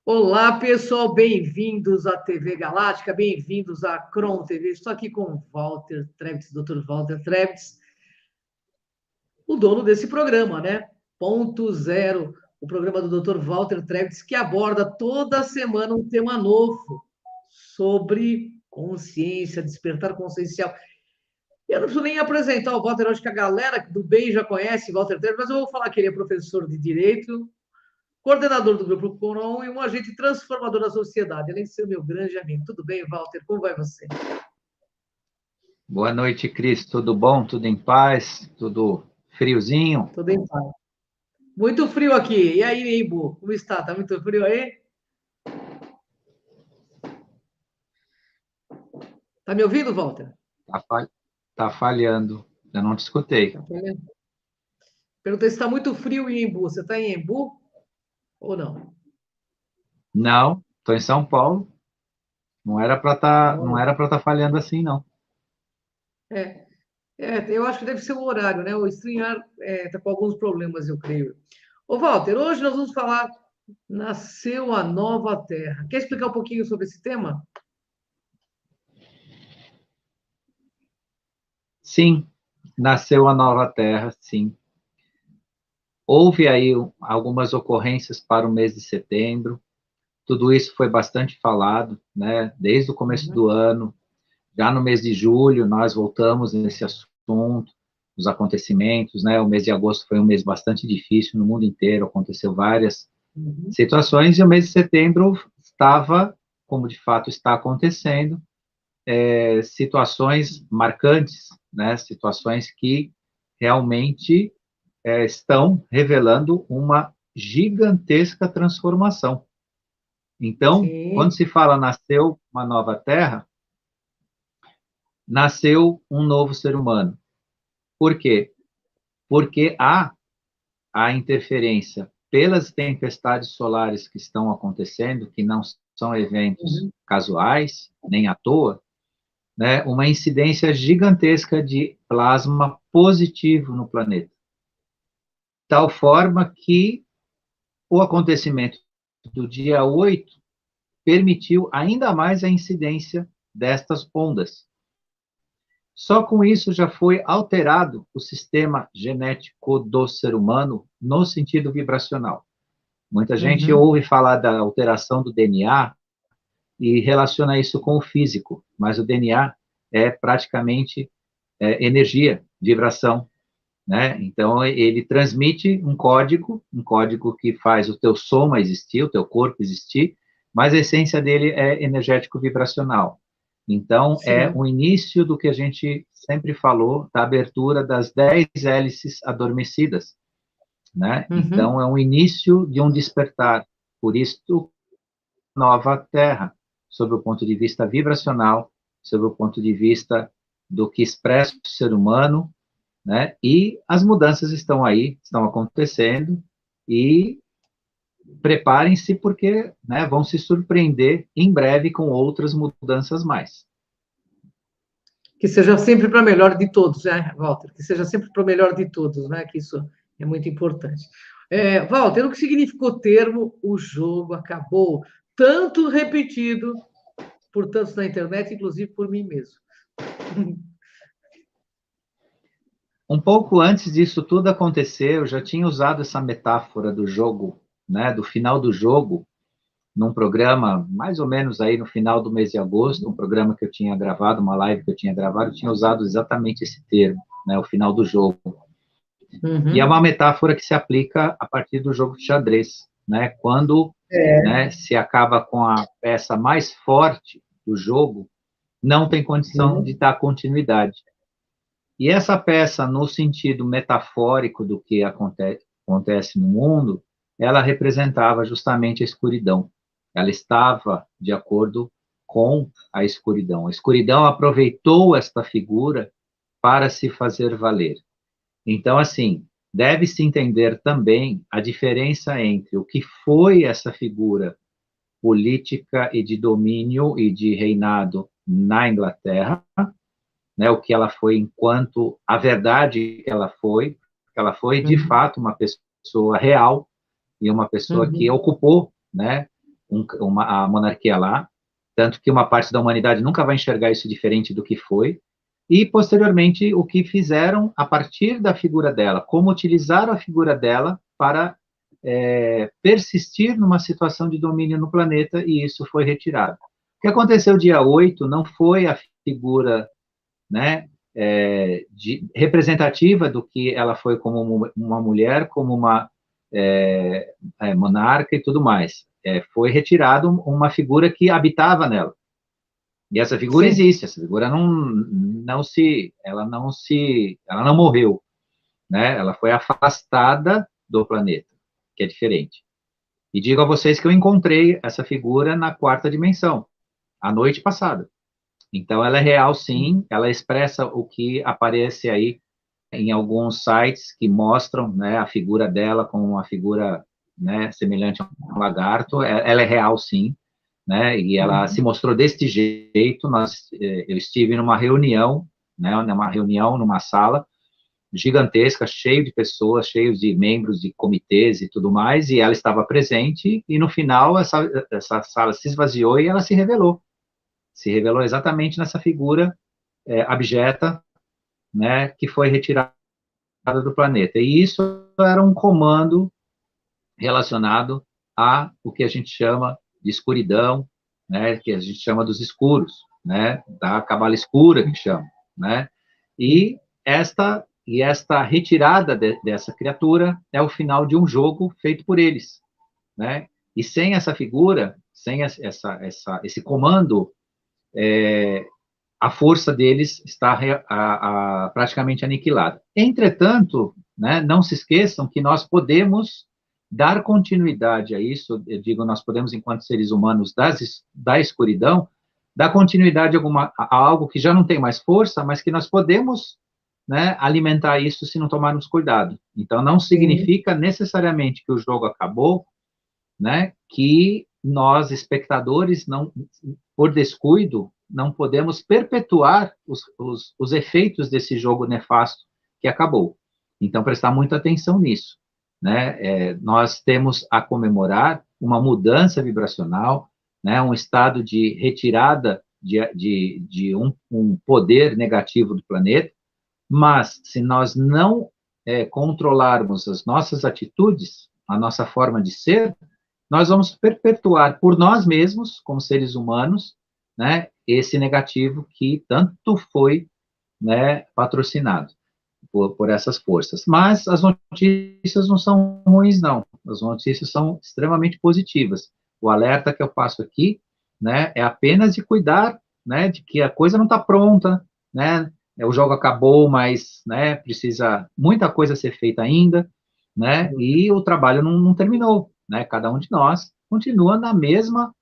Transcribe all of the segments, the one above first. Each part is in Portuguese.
Olá, pessoal, bem-vindos à TV Galáctica, bem-vindos à Cron TV. Estou aqui com o Walter Trebs, Dr. Walter Trebs, o dono desse programa, né? Ponto Zero, o programa do Dr. Walter Trebs, que aborda toda semana um tema novo sobre consciência, despertar consciencial. Eu não preciso nem apresentar o Walter, acho que a galera do bem já conhece o Walter Trebs, mas eu vou falar que ele é professor de Direito, coordenador do Grupo Coron e um agente transformador da sociedade, além de ser meu grande amigo. Tudo bem, Walter? Como vai você? Boa noite, Cris. Tudo bom? Tudo em paz? Tudo friozinho? Tudo em paz. Muito frio aqui. E aí, Embu? Como está? Tá muito frio aí? Tá me ouvindo, Walter? Tá, tá falhando. Eu não te escutei. Tá falhando? Perguntei se está muito frio em Embu. Você está em Embu ou não? Não, estou em São Paulo. Não era para não Olha, era para estar falhando assim, não. é, eu acho que deve ser o horário, né? O StreamYard está com alguns problemas, eu creio. Ô, Walter, hoje nós vamos falar Nasceu a Nova Terra. Quer explicar um pouquinho sobre esse tema? Sim, nasceu a nova Terra, sim. Houve aí algumas ocorrências para o mês de setembro. Tudo isso foi bastante falado, né? Desde o começo Uhum. do ano. Já no mês de julho, nós voltamos nesse assunto, os acontecimentos, né? O mês de agosto foi um mês bastante difícil no mundo inteiro, aconteceu várias Uhum. situações, e o mês de setembro estava, como de fato está acontecendo, situações marcantes, né? Situações que realmente estão revelando uma gigantesca transformação. Então, Sim. quando se fala nasceu uma nova terra, nasceu um novo ser humano. Por quê? Porque há a interferência pelas tempestades solares que estão acontecendo, que não são eventos Uhum. casuais, nem à toa, né, uma incidência gigantesca de plasma positivo no planeta. Tal forma que o acontecimento do dia 8 permitiu ainda mais a incidência destas ondas. Só com isso já foi alterado o sistema genético do ser humano no sentido vibracional. Muita gente Uhum. ouve falar da alteração do DNA e relaciona isso com o físico, mas o DNA é praticamente energia, vibração, né? Então ele transmite um código que faz o teu soma existir, o teu corpo existir, mas a essência dele é energético vibracional. Então é Sim. o início do que a gente sempre falou, da abertura das 10 hélices adormecidas, né? Uhum. Então é um início de um despertar. Por isso nova Terra, sob o ponto de vista vibracional, sob o ponto de vista do que expressa o ser humano, né? E as mudanças estão aí, estão acontecendo, e preparem-se porque, né, vão se surpreender em breve com outras mudanças mais. Que seja sempre para melhor de todos, né, Walter? Que seja sempre para o melhor de todos, né? Que isso é muito importante. Walter, o que significa o termo o jogo acabou? Tanto repetido por tantos na internet, inclusive por mim mesmo. Um pouco antes disso tudo acontecer, eu já tinha usado essa metáfora do jogo, né, do final do jogo, num programa, mais ou menos aí no final do mês de agosto, um programa que eu tinha gravado, uma live que eu tinha gravado, eu tinha usado exatamente esse termo, né, o final do jogo. E é Uhum. uma metáfora que se aplica a partir do jogo de xadrez, né, quando, É, né, se acaba com a peça mais forte do jogo, não tem condição de sim. dar continuidade. E essa peça, no sentido metafórico do que acontece no mundo, ela representava justamente a escuridão. Ela estava de acordo com a escuridão. A escuridão aproveitou esta figura para se fazer valer. Então, assim, deve-se entender também a diferença entre o que foi essa figura política e de domínio e de reinado na Inglaterra, né, o que ela foi enquanto a verdade que ela foi de Uhum. fato uma pessoa real e uma pessoa que Uhum. ocupou, né, a monarquia lá, tanto que uma parte da humanidade nunca vai enxergar isso diferente do que foi, e, posteriormente, o que fizeram a partir da figura dela, como utilizaram a figura dela para persistir numa situação de domínio no planeta, e isso foi retirado. O que aconteceu dia 8 não foi a figura, né, representativa do que ela foi como uma mulher, como uma monarca e tudo mais. Foi retirado uma figura que habitava nela. E essa figura Sim. existe, essa figura ela não morreu, né? Ela foi afastada do planeta, que é diferente. E digo a vocês que eu encontrei essa figura na quarta dimensão, a noite passada. Então, ela é real, sim, ela expressa o que aparece aí em alguns sites que mostram, né, a figura dela como uma figura, né, semelhante a um lagarto. Ela é real, sim, né, e ela se mostrou deste jeito. Eu estive numa reunião, né, numa sala gigantesca, cheio de pessoas, cheio de membros de comitês e tudo mais, e ela estava presente, e no final essa sala se esvaziou e ela se revelou exatamente nessa figura abjeta, né, que foi retirada do planeta. E isso era um comando relacionado a o que a gente chama de escuridão, né, que a gente chama dos escuros, né, da cabala escura que chama, né? E esta retirada dessa criatura é o final de um jogo feito por eles, né? E sem essa figura, sem esse comando, a força deles está praticamente aniquilada. Entretanto, né, não se esqueçam que nós podemos dar continuidade a isso. Eu digo, nós podemos, enquanto seres humanos da escuridão, dar continuidade a algo que já não tem mais força, mas que nós podemos, né, alimentar isso se não tomarmos cuidado. Então, não significa necessariamente que o jogo acabou, né, que nós, espectadores, não, por descuido, não podemos perpetuar os efeitos desse jogo nefasto que acabou. Então, prestar muita atenção nisso, né? Nós temos a comemorar uma mudança vibracional, né, um estado de retirada de um poder negativo do planeta, mas se nós não controlarmos as nossas atitudes, a nossa forma de ser, nós vamos perpetuar por nós mesmos, como seres humanos, né, esse negativo que tanto foi, né, patrocinado por essas forças. Mas as notícias não são ruins, não. As notícias são extremamente positivas. O alerta que eu faço aqui, né, é apenas de cuidar, né, de que a coisa não está pronta, né, o jogo acabou, mas, né, precisa muita coisa ser feita ainda, né, e o trabalho não terminou, né, cada um de nós continua na mesma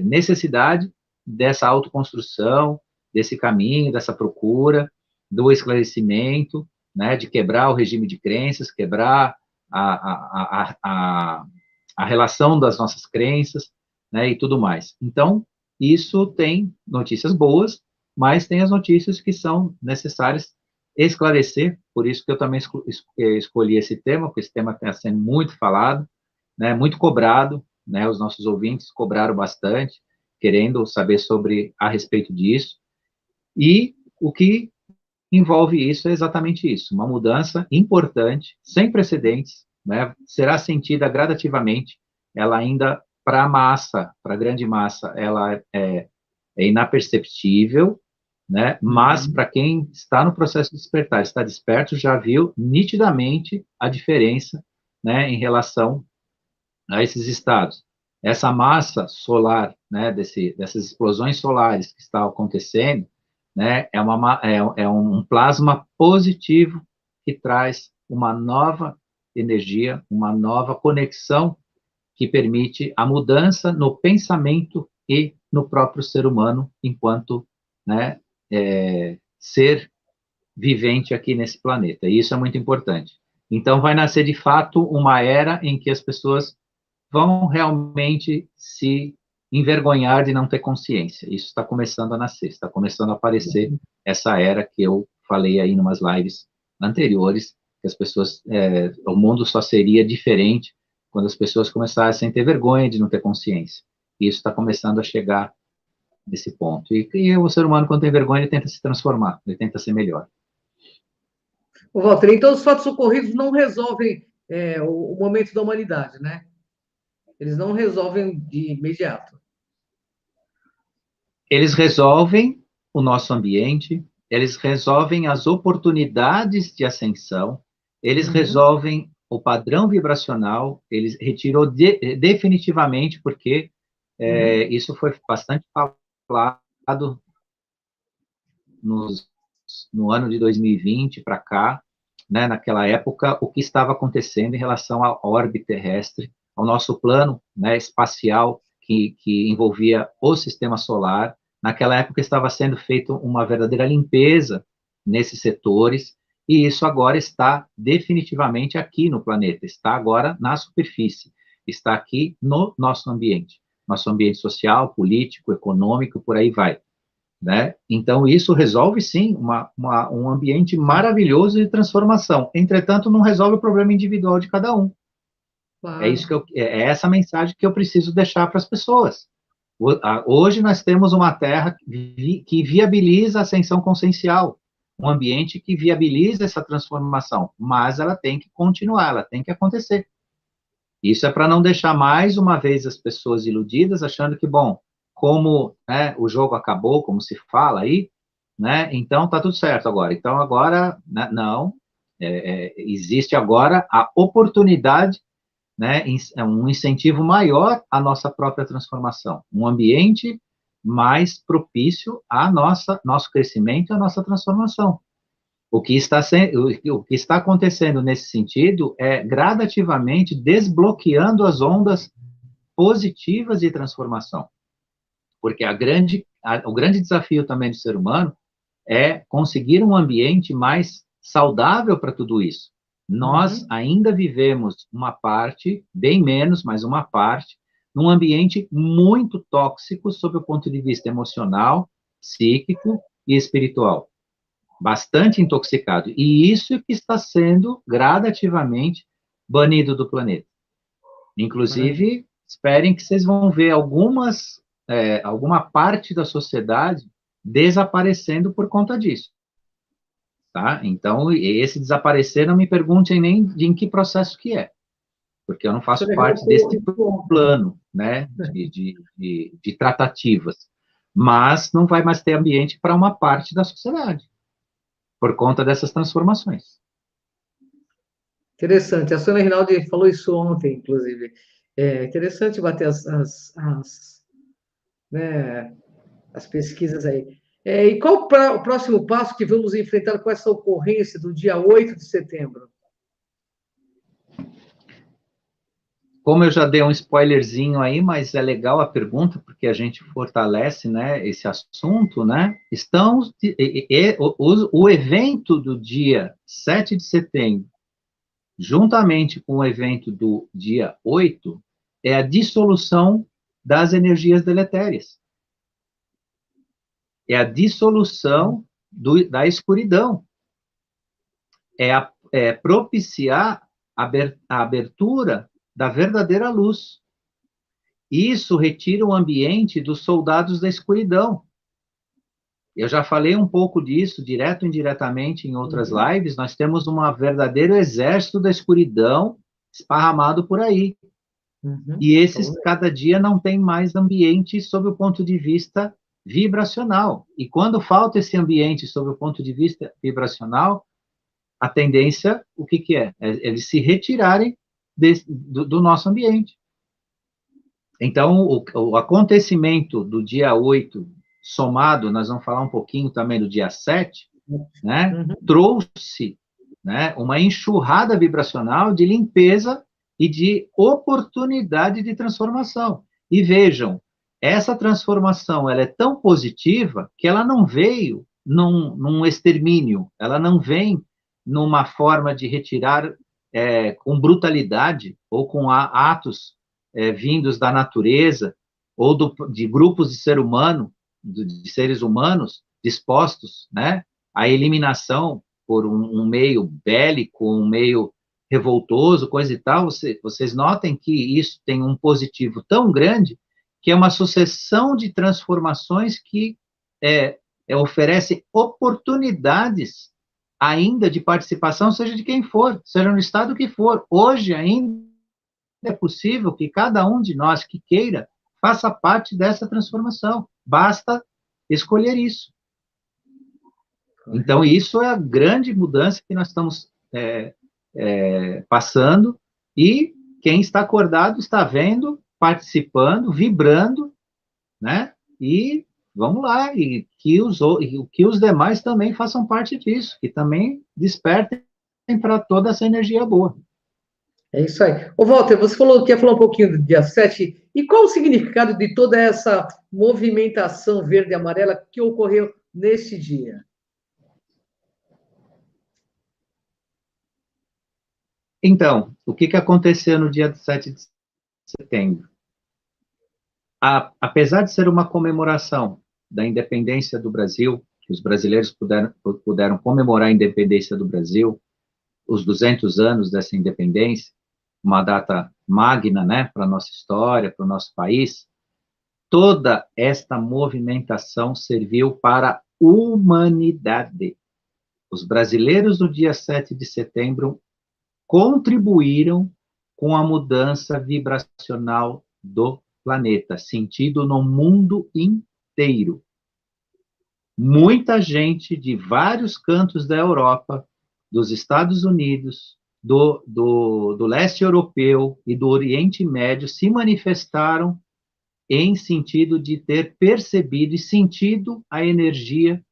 necessidade dessa autoconstrução, desse caminho, dessa procura, do esclarecimento, né, de quebrar o regime de crenças, quebrar a relação das nossas crenças, né, e tudo mais. Então, isso tem notícias boas, mas tem as notícias que são necessárias esclarecer, por isso que eu também escolhi esse tema, porque esse tema está sendo muito falado, né, muito cobrado, né, os nossos ouvintes cobraram bastante, querendo saber a respeito disso, e o que envolve isso é exatamente isso, uma mudança importante, sem precedentes, né, será sentida gradativamente, ela ainda, para a massa, para a grande massa, ela é inaperceptível, né, mas para quem está no processo de despertar, está desperto, já viu nitidamente a diferença, né, em relação a esses estados. Essa massa solar, né, dessas explosões solares que está acontecendo, né, é um plasma positivo que traz uma nova energia, uma nova conexão que permite a mudança no pensamento e no próprio ser humano enquanto, né, ser vivente aqui nesse planeta. E isso é muito importante. Então, vai nascer de fato uma era em que as pessoas vão realmente se envergonhar de não ter consciência. Isso está começando a nascer, está começando a aparecer essa era que eu falei aí em umas lives anteriores, que as pessoas, o mundo só seria diferente quando as pessoas começassem a ter vergonha de não ter consciência. E isso está começando a chegar nesse ponto. E o ser humano, quando tem vergonha, ele tenta se transformar, ele tenta ser melhor. Ô, Walter, então os fatos ocorridos não resolvem o momento da humanidade, né? Eles não resolvem de imediato. Eles resolvem o nosso ambiente, eles resolvem as oportunidades de ascensão, eles resolvem o padrão vibracional, eles retirou definitivamente, porque isso foi bastante falado no ano de 2020 para cá, né, naquela época, o que estava acontecendo em relação à órbita terrestre, ao nosso plano, né, espacial, que envolvia o sistema solar. Naquela época estava sendo feita uma verdadeira limpeza nesses setores, e isso agora está definitivamente aqui no planeta, está agora na superfície, está aqui no nosso ambiente social, político, econômico, por aí vai. Né? Então, isso resolve, sim, um ambiente maravilhoso de transformação. Entretanto, não resolve o problema individual de cada um. Claro. É essa mensagem que eu preciso deixar para as pessoas. Hoje nós temos uma Terra que viabiliza a ascensão consciencial, um ambiente que viabiliza essa transformação, mas ela tem que continuar, ela tem que acontecer. Isso é para não deixar mais uma vez as pessoas iludidas, achando que, bom, como, né, o jogo acabou, como se fala aí, né, então tá tudo certo agora. Então agora, né, não, existe agora a oportunidade, né, um incentivo maior à nossa própria transformação, um ambiente mais propício a nosso crescimento e à nossa transformação. O que está acontecendo nesse sentido é gradativamente desbloqueando as ondas positivas de transformação. Porque o grande desafio também do ser humano é conseguir um ambiente mais saudável para tudo isso. Nós ainda vivemos uma parte, bem menos, mas uma parte, num ambiente muito tóxico sob o ponto de vista emocional, psíquico e espiritual. Bastante intoxicado. E isso que está sendo gradativamente banido do planeta. Inclusive, esperem que vocês vão ver alguma parte da sociedade desaparecendo por conta disso. Tá? Então, esse desaparecer, não me perguntem nem em que processo que é, porque eu não faço parte desse plano, né, de tratativas. Mas não vai mais ter ambiente para uma parte da sociedade, por conta dessas transformações. Interessante. A Sônia Rinaldi falou isso ontem, inclusive. É interessante bater as pesquisas aí. E qual o próximo passo que vamos enfrentar com essa ocorrência do dia 8 de setembro? Como eu já dei um spoilerzinho aí, mas é legal a pergunta, porque a gente fortalece, né, esse assunto, né? O evento do dia 7 de setembro, juntamente com o evento do dia 8, é a dissolução das energias deletérias. É a dissolução da escuridão. É propiciar a abertura da verdadeira luz. Isso retira o ambiente dos soldados da escuridão. Eu já falei um pouco disso, direto ou indiretamente, em outras lives. Nós temos um verdadeiro exército da escuridão esparramado por aí. E esses, cada dia, não tem mais ambiente sob o ponto de vista vibracional. E quando falta esse ambiente sob o ponto de vista vibracional, a tendência, o que é? Eles se retirarem do nosso ambiente. Então, o acontecimento do dia 8, somado, nós vamos falar um pouquinho também do dia 7, né, trouxe, né, uma enxurrada vibracional de limpeza e de oportunidade de transformação. E vejam, essa transformação ela é tão positiva que ela não veio num extermínio, ela não vem numa forma de retirar com brutalidade ou com atos vindos da natureza ou de grupos de de seres humanos dispostos, né, à eliminação por um meio bélico, um meio revoltoso, coisa e tal, vocês notem que isso tem um positivo tão grande que é uma sucessão de transformações que oferecem oportunidades ainda de participação, seja de quem for, seja no estado que for. Hoje ainda é possível que cada um de nós que queira faça parte dessa transformação. Basta escolher isso. Então, isso é a grande mudança que nós estamos passando, e quem está acordado está vendo, participando, vibrando, né? E vamos lá, e que os demais também façam parte disso, que também despertem para toda essa energia boa. É isso aí. Ô, Walter, você falou que ia falar um pouquinho do dia 7, e qual o significado de toda essa movimentação verde e amarela que ocorreu nesse dia? Então, o que aconteceu no dia 7 de setembro? Apesar de ser uma comemoração da independência do Brasil, que os brasileiros puderam comemorar a independência do Brasil, os 200 anos dessa independência, uma data magna, né, para a nossa história, para o nosso país, toda esta movimentação serviu para a humanidade. Os brasileiros, no dia 7 de setembro, contribuíram com a mudança vibracional do planeta, sentido no mundo inteiro. Muita gente de vários cantos da Europa, dos Estados Unidos, do leste europeu e do Oriente Médio se manifestaram em sentido de ter percebido e sentido a energia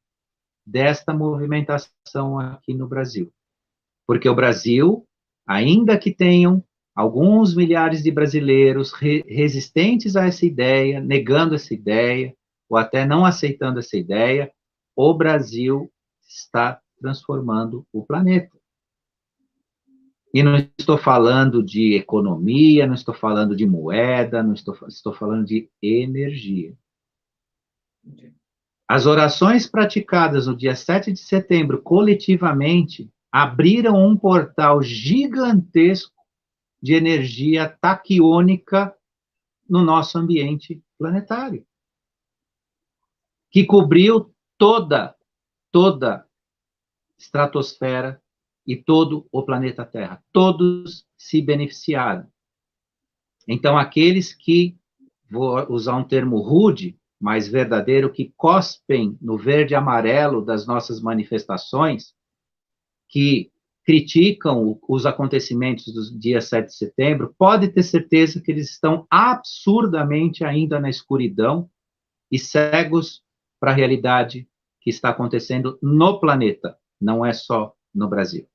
desta movimentação aqui no Brasil. Porque o Brasil, ainda que tenham alguns milhares de brasileiros resistentes a essa ideia, negando essa ideia, ou até não aceitando essa ideia, o Brasil está transformando o planeta. E não estou falando de economia, não estou falando de moeda, não estou falando de energia. As orações praticadas no dia 7 de setembro, coletivamente, abriram um portal gigantesco de energia taquiônica no nosso ambiente planetário, que cobriu toda estratosfera e todo o planeta Terra. Todos se beneficiaram. Então, aqueles que, vou usar um termo rude, mas verdadeiro, que cospem no verde e amarelo das nossas manifestações, que criticam os acontecimentos do dia 7 de setembro, pode ter certeza que eles estão absurdamente ainda na escuridão e cegos para a realidade que está acontecendo no planeta, não é só no Brasil.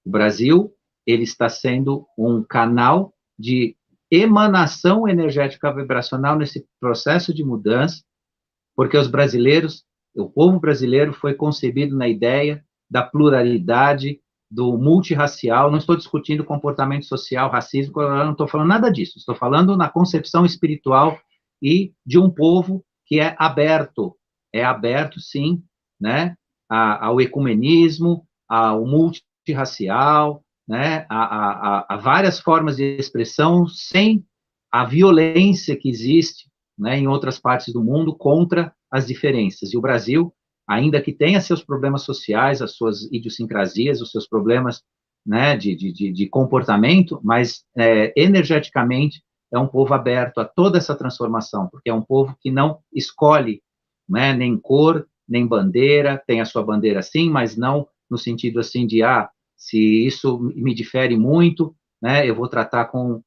O Brasil, ele está sendo um canal de emanação energética vibracional nesse processo de mudança, porque os brasileiros, o povo brasileiro foi concebido na ideia da pluralidade, do multirracial. Não estou discutindo comportamento social, racismo, não estou falando nada disso. Estou falando na concepção espiritual e de um povo que é aberto, sim, né, ao ecumenismo, ao multirracial, né, a várias formas de expressão sem a violência que existe, né, em outras partes do mundo contra as diferenças. E o Brasil, ainda que tenha seus problemas sociais, as suas idiosincrasias, os seus problemas, né, de comportamento, mas energeticamente é um povo aberto a toda essa transformação, porque é um povo que não escolhe, né, nem cor, nem bandeira, tem a sua bandeira sim, mas não no sentido assim de, se isso me difere muito, né, eu vou tratar com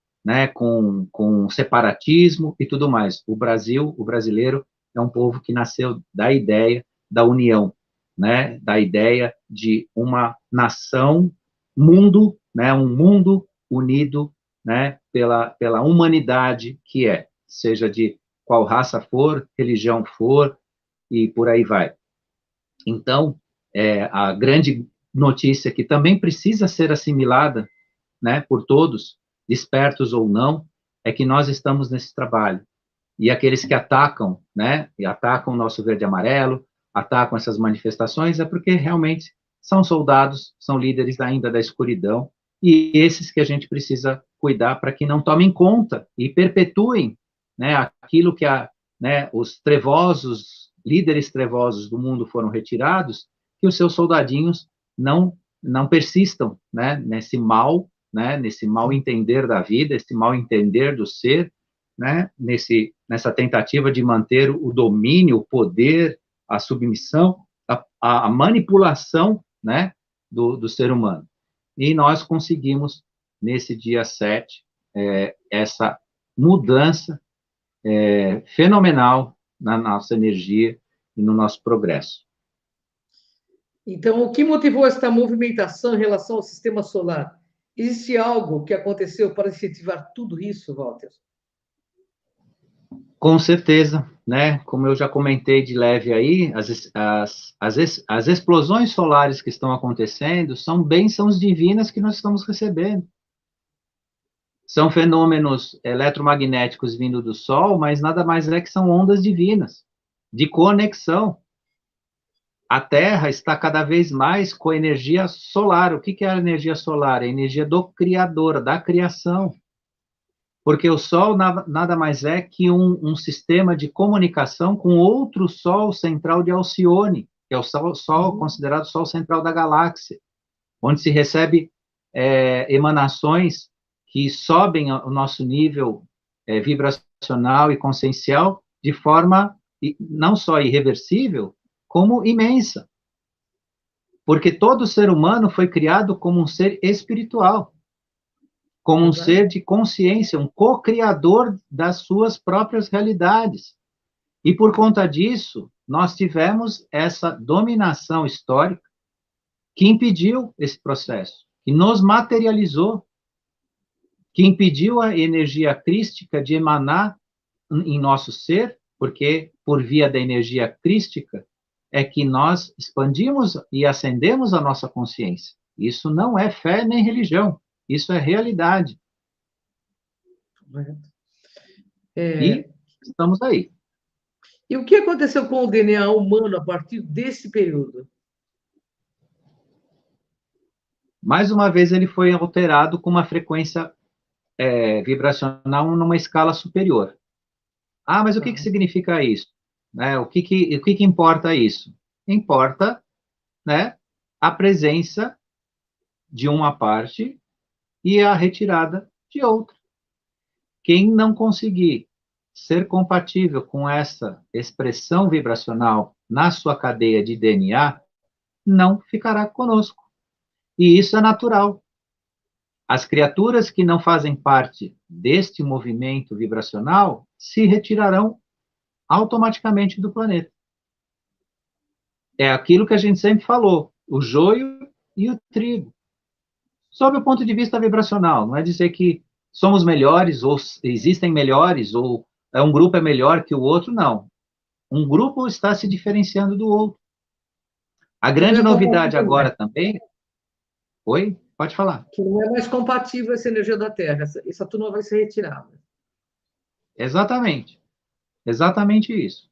separatismo e tudo mais. O brasileiro, é um povo que nasceu da ideia da união, né, da ideia de uma nação, mundo, né, um mundo unido, né, pela humanidade que seja de qual raça for, religião for, e por aí vai. Então, a grande notícia que também precisa ser assimilada, né, por todos, despertos ou não, é que nós estamos nesse trabalho. E aqueles que atacam, né, e atacam o nosso verde e amarelo, atacam essas manifestações, é porque realmente são soldados, são líderes ainda da escuridão, e esses que a gente precisa cuidar para que não tomem conta e perpetuem, né, aquilo que né, os trevosos, líderes trevosos do mundo foram retirados, que os seus soldadinhos não persistam, né, nesse mal entender da vida, esse mal entender do ser, né, nessa tentativa de manter o domínio, o poder, a submissão, a manipulação, né, do ser humano. E nós conseguimos, nesse dia 7, essa mudança fenomenal na nossa energia e no nosso progresso. Então, o que motivou esta movimentação em relação ao sistema solar? Existe algo que aconteceu para incentivar tudo isso, Walter? Com certeza, né? Como eu já comentei de leve aí, as explosões solares que estão acontecendo são bênçãos divinas que nós estamos recebendo. São fenômenos eletromagnéticos vindo do Sol, mas nada mais é que são ondas divinas, de conexão. A Terra está cada vez mais com a energia solar. O que é a energia solar? É a energia do Criador, da criação. Porque o Sol nada mais é que um sistema de comunicação com outro Sol central de Alcione, que é o Sol considerado o Sol central da galáxia, onde se recebe emanações que sobem o nosso nível vibracional e consciencial de forma não só irreversível, como imensa. Porque todo ser humano foi criado como um ser espiritual, como um ser de consciência, um co-criador das suas próprias realidades. E por conta disso, nós tivemos essa dominação histórica que impediu esse processo, que nos materializou, que impediu a energia crística de emanar em nosso ser, porque por via da energia crística é que nós expandimos e acendemos a nossa consciência. Isso não é fé nem religião, isso é realidade. E estamos aí. E o que aconteceu com o DNA humano a partir desse período? Mais uma vez, ele foi alterado com uma frequência vibracional numa escala superior. Ah, mas o que significa isso? Né? O que importa isso? Importa, né, a presença de uma parte e a retirada de outra. Quem não conseguir ser compatível com essa expressão vibracional na sua cadeia de DNA, não ficará conosco. E isso é natural. As criaturas que não fazem parte deste movimento vibracional se retirarão automaticamente do planeta. É aquilo que a gente sempre falou, o joio e o trigo. Sob o ponto de vista vibracional, não é dizer que somos melhores, ou existem melhores, ou um grupo é melhor que o outro, não. Um grupo está se diferenciando do outro. A grande novidade agora também... Oi? Pode falar. Que não é mais compatível essa energia da Terra, essa turma vai ser retirada. Exatamente. Exatamente isso.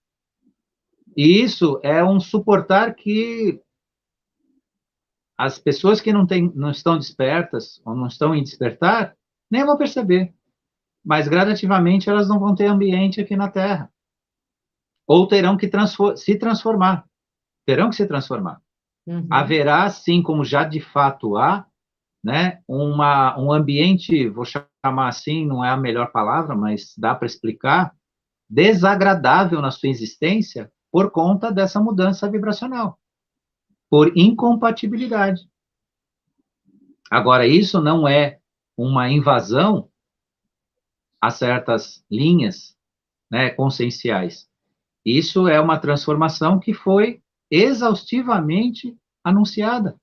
E isso é um suportar que as pessoas que não estão despertas, ou não estão em despertar, nem vão perceber. Mas, gradativamente, elas não vão ter ambiente aqui na Terra. Ou terão que se transformar. Terão que se transformar. Haverá, assim como já de fato há, né, um ambiente, vou chamar assim, não é a melhor palavra, mas dá para explicar, desagradável na sua existência por conta dessa mudança vibracional, por incompatibilidade. Agora, isso não é uma invasão a certas linhas, né, conscienciais. Isso é uma transformação que foi exaustivamente anunciada.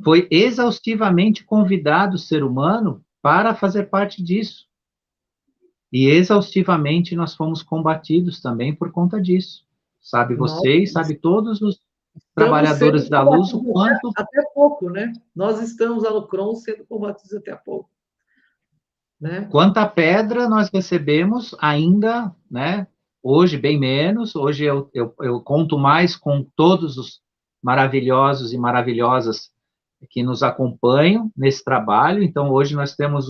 Foi exaustivamente convidado o ser humano para fazer parte disso. E exaustivamente nós fomos combatidos também por conta disso. Sabe vocês, sabe todos os trabalhadores da luz, o quanto... Até pouco, né? Nós estamos lá no CRON sendo combatidos até pouco. Né? Quanta pedra nós recebemos ainda, né? Hoje, bem menos. Hoje eu conto mais com todos os maravilhosos e maravilhosas que nos acompanham nesse trabalho. Então, hoje nós temos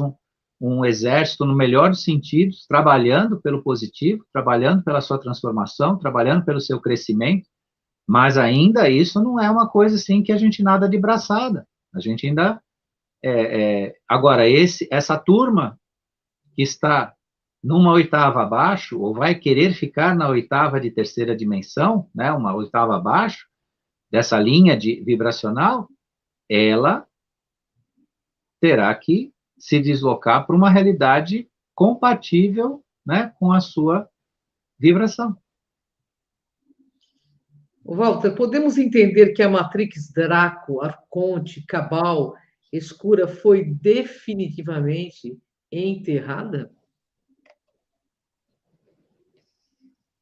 um exército, no melhor dos sentidos, trabalhando pelo positivo, trabalhando pela sua transformação, trabalhando pelo seu crescimento, mas ainda isso não é uma coisa assim que a gente nada de braçada. A gente ainda... Agora, essa turma que está numa oitava abaixo, ou vai querer ficar na oitava de terceira dimensão, né, uma oitava abaixo, dessa linha vibracional, ela terá que se deslocar para uma realidade compatível, né, com a sua vibração. Walter, podemos entender que a Matrix Draco, Arconte, Cabal, Escura foi definitivamente enterrada?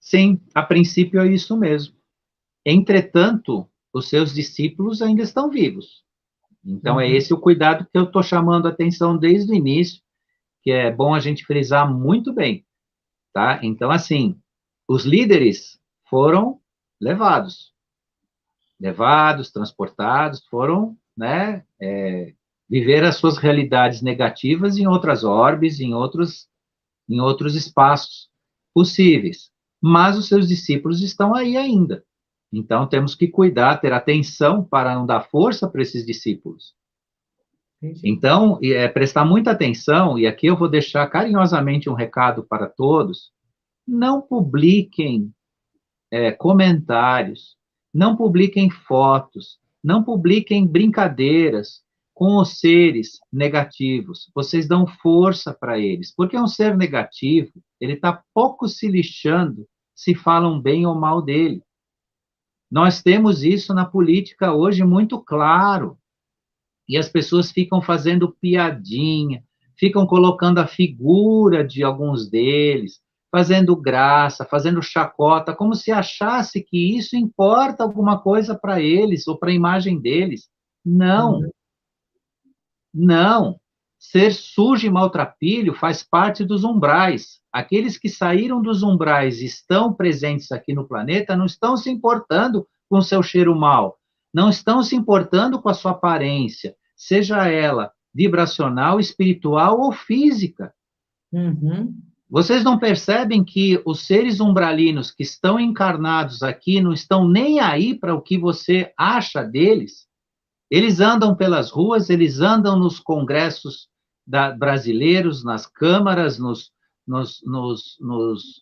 Sim, a princípio é isso mesmo. Entretanto, os seus discípulos ainda estão vivos. Então, é esse o cuidado que eu estou chamando a atenção desde o início, que é bom a gente frisar muito bem, tá? Então, assim, os líderes foram levados, transportados, foram, né, viver as suas realidades negativas em outras orbes, em outros espaços possíveis. Mas os seus discípulos estão aí ainda. Então, temos que cuidar, ter atenção para não dar força para esses discípulos. Então, prestar muita atenção, e aqui eu vou deixar carinhosamente um recado para todos: não publiquem comentários, não publiquem fotos, não publiquem brincadeiras com os seres negativos. Vocês dão força para eles, porque um ser negativo, ele está pouco se lixando se falam bem ou mal dele. Nós temos isso na política hoje muito claro. E as pessoas ficam fazendo piadinha, ficam colocando a figura de alguns deles, fazendo graça, fazendo chacota, como se achasse que isso importa alguma coisa para eles ou para a imagem deles. Não, não. Ser sujo e maltrapilho faz parte dos umbrais. Aqueles que saíram dos umbrais e estão presentes aqui no planeta não estão se importando com o seu cheiro mau, não estão se importando com a sua aparência, seja ela vibracional, espiritual ou física. Vocês não percebem que os seres umbralinos que estão encarnados aqui não estão nem aí para o que você acha deles? Eles andam pelas ruas, eles andam nos congressos brasileiros, nas câmaras, nos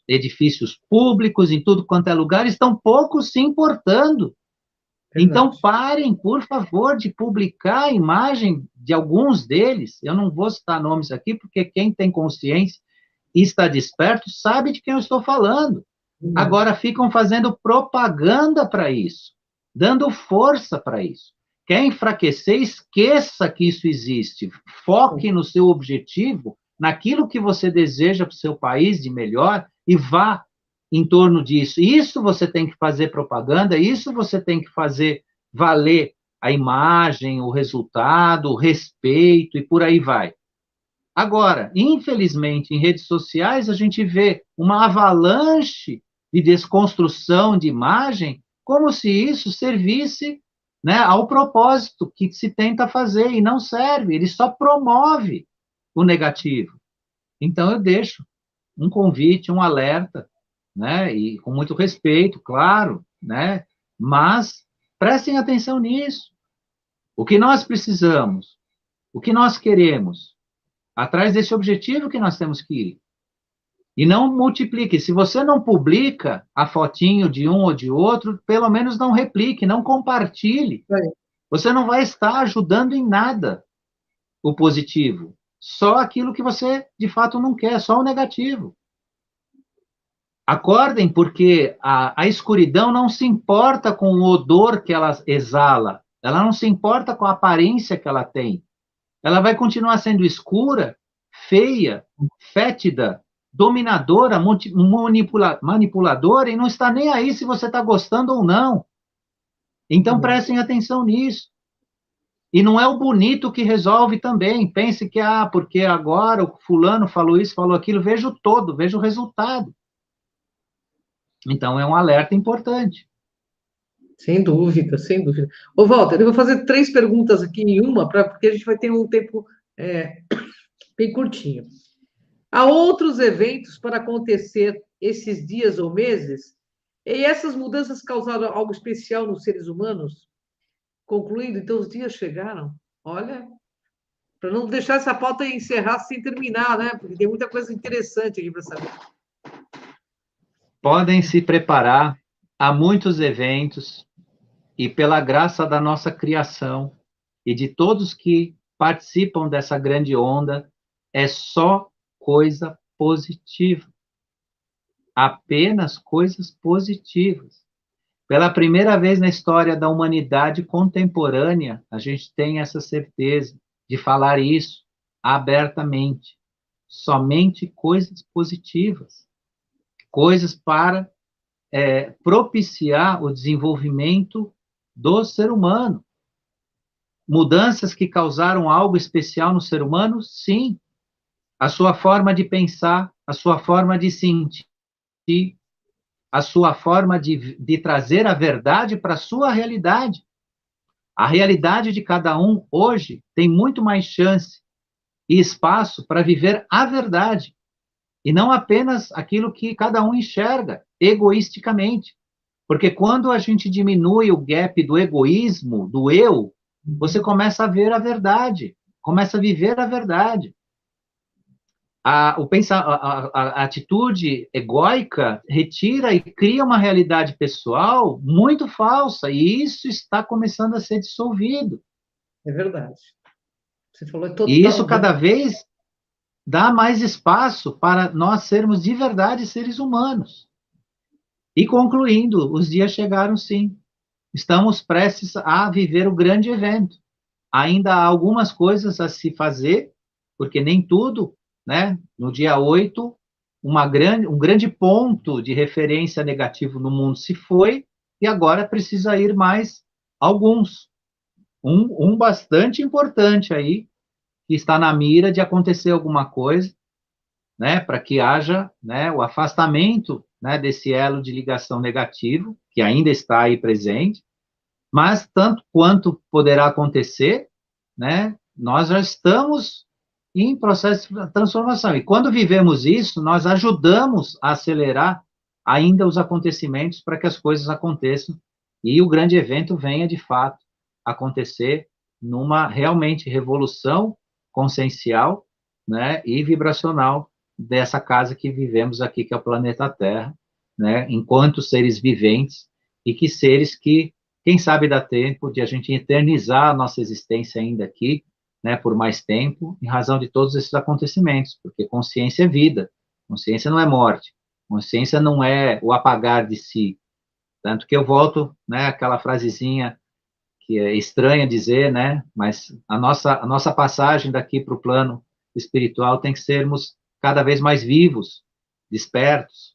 edifícios públicos, em tudo quanto é lugar, estão pouco se importando. Então, parem, por favor, de publicar a imagem de alguns deles. Eu não vou citar nomes aqui, porque quem tem consciência e está desperto sabe de quem eu estou falando. Agora, ficam fazendo propaganda para isso, dando força para isso. Quer enfraquecer? Esqueça que isso existe. Foque no seu objetivo, naquilo que você deseja para o seu país de melhor e vá em torno disso. Isso você tem que fazer propaganda, isso você tem que fazer valer a imagem, o resultado, o respeito e por aí vai. Agora, infelizmente, em redes sociais, a gente vê uma avalanche de desconstrução de imagem, como se isso servisse, né, ao propósito que se tenta fazer, e não serve, ele só promove o negativo. Então, eu deixo um convite, um alerta, né, e com muito respeito, claro, né, mas prestem atenção nisso. O que nós precisamos, o que nós queremos, atrás desse objetivo que nós temos que ir. E não multiplique. Se você não publica a fotinho de um ou de outro, pelo menos não replique, não compartilhe. Você não vai estar ajudando em nada o positivo. Só aquilo que você, de fato, não quer, só o negativo. Acordem, porque a escuridão não se importa com o odor que ela exala, ela não se importa com a aparência que ela tem. Ela vai continuar sendo escura, feia, fétida, dominadora, manipuladora, e não está nem aí se você está gostando ou não. Então, prestem atenção nisso. E não é o bonito que resolve também. Pense que, porque agora o fulano falou isso, falou aquilo, veja o todo, veja o resultado. Então, é um alerta importante. Sem dúvida, sem dúvida. Ô, Walter, eu vou fazer três perguntas aqui em uma, porque a gente vai ter um tempo bem curtinho. Há outros eventos para acontecer esses dias ou meses? E essas mudanças causaram algo especial nos seres humanos? Concluindo, então os dias chegaram. Olha, para não deixar essa pauta encerrar sem terminar, né? Porque tem muita coisa interessante aqui para saber. Podem se preparar, há muitos eventos, e pela graça da nossa criação e de todos que participam dessa grande onda, é só coisa positiva. Apenas coisas positivas. Pela primeira vez na história da humanidade contemporânea, a gente tem essa certeza de falar isso abertamente. Somente coisas positivas. Coisas para propiciar o desenvolvimento do ser humano. Mudanças que causaram algo especial no ser humano? Sim. A sua forma de pensar, a sua forma de sentir, a sua forma de trazer a verdade para a sua realidade. A realidade de cada um hoje tem muito mais chance e espaço para viver a verdade, e não apenas aquilo que cada um enxerga egoisticamente. Porque quando a gente diminui o gap do egoísmo, do eu, você começa a ver a verdade, começa a viver a verdade. A atitude egóica retira e cria uma realidade pessoal muito falsa, e isso está começando a ser dissolvido. É verdade. Você falou E isso total, cada né? vez dá mais espaço para nós sermos de verdade seres humanos. E concluindo, os dias chegaram sim. Estamos prestes a viver o grande evento. Ainda há algumas coisas a se fazer, porque nem tudo, né? No dia 8, um grande ponto de referência negativo no mundo se foi, e agora precisa ir mais alguns. Um bastante importante aí, que está na mira de acontecer alguma coisa, né? Para que haja, né, o afastamento, né, desse elo de ligação negativo, que ainda está aí presente, mas tanto quanto poderá acontecer, né, nós já estamos em processo de transformação. E quando vivemos isso, nós ajudamos a acelerar ainda os acontecimentos para que as coisas aconteçam e o grande evento venha de fato acontecer numa realmente revolução consciencial, né, e vibracional dessa casa que vivemos aqui, que é o planeta Terra, né, enquanto seres viventes, e que seres que, quem sabe, dá tempo de a gente eternizar a nossa existência ainda aqui, né, por mais tempo, em razão de todos esses acontecimentos, porque consciência é vida, consciência não é morte, consciência não é o apagar de si. Tanto que eu volto, né, aquela frasezinha que é estranha dizer, né, mas a nossa passagem daqui para o plano espiritual tem que sermos cada vez mais vivos, despertos,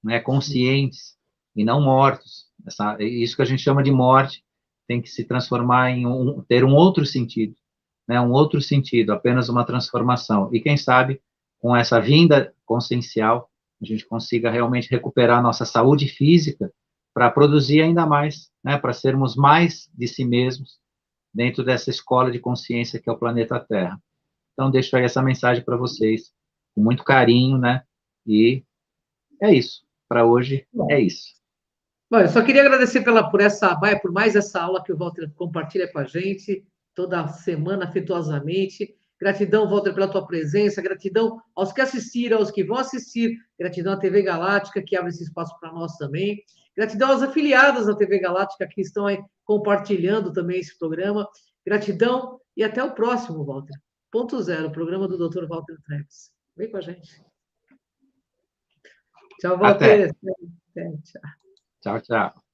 né, conscientes, e não mortos. Isso que a gente chama de morte tem que se transformar ter um outro sentido, né, um outro sentido, apenas uma transformação. E quem sabe, com essa vinda consciencial, a gente consiga realmente recuperar a nossa saúde física para produzir ainda mais, né, para sermos mais de si mesmos dentro dessa escola de consciência que é o planeta Terra. Então, deixo aí essa mensagem para vocês, com muito carinho, né, e é isso. Para hoje, é Bom, isso. bom, eu só queria agradecer por mais essa aula que o Walter compartilha com a gente toda semana, afetuosamente. Gratidão, Walter, pela tua presença. Gratidão aos que assistiram, aos que vão assistir. Gratidão à TV Galáctica, que abre esse espaço para nós também. Gratidão às afiliadas da TV Galáctica, que estão aí compartilhando também esse programa. Gratidão e até o próximo, Walter. Ponto Zero, programa do Dr. Walter Treves. Vem com a gente. Tchau, Até. Walter. Até, tchau. Tchau, tchau.